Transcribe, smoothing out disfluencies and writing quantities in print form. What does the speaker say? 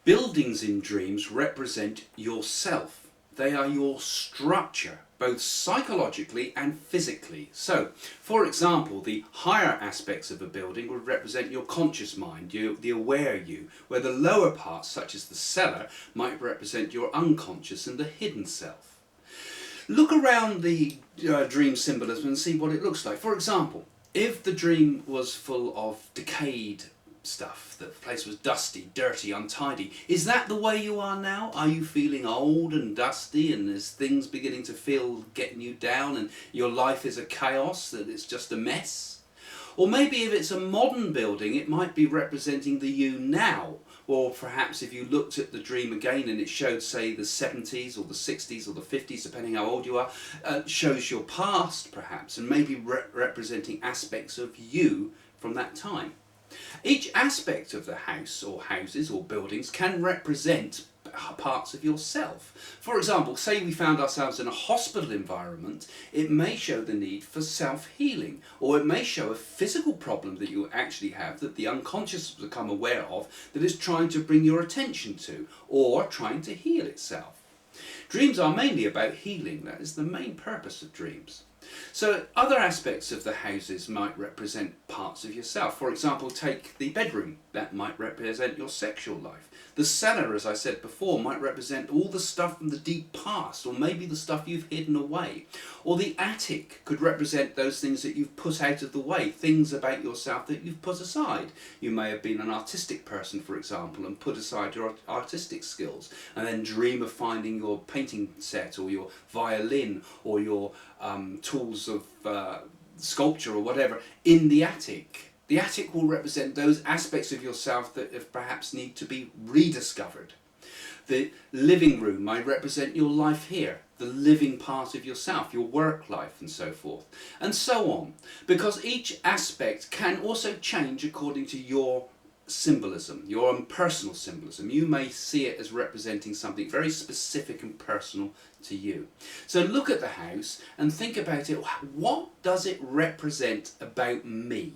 Buildings in dreams represent yourself. They are your structure, both psychologically and physically. So, for example, the higher aspects of a building would represent your conscious mind, the aware you, where the lower parts, such as the cellar, might represent your unconscious and the hidden self. Look around the dream symbolism and see what it looks like. For example, if the dream was full of decayed stuff, the place was dusty, dirty, untidy, is that the way you are now? Are you feeling old and dusty, and there's things beginning to feel getting you down, and your life is a chaos, that it's just a mess? Or maybe if it's a modern building, it might be representing the you now. Or perhaps if you looked at the dream again and it showed, say, the 70s or the 60s or the 50s, depending how old you are, shows your past perhaps, and maybe representing aspects of you from that time. Each aspect of the house or houses or buildings can represent parts of yourself. For example, say we found ourselves in a hospital environment, it may show the need for self-healing, or it may show a physical problem that you actually have that the unconscious has become aware of, that is trying to bring your attention to, or trying to heal itself. Dreams are mainly about healing. That is the main purpose of dreams. So other aspects of the houses might represent parts of yourself. For example, take the bedroom. That might represent your sexual life. The cellar, as I said before, might represent all the stuff from the deep past, or maybe the stuff you've hidden away. Or the attic could represent those things that you've put out of the way, things about yourself that you've put aside. You may have been an artistic person, for example, and put aside your artistic skills, and then dream of finding your painting set, or your violin, or your tools of sculpture, or whatever, in the attic. The attic will represent those aspects of yourself that perhaps need to be rediscovered. The living room might represent your life here, the living part of yourself, your work life, and so forth, and so on. Because each aspect can also change according to your symbolism, your own personal symbolism. You may see it as representing something very specific and personal to you. So look at the house and think about it. What does it represent about me?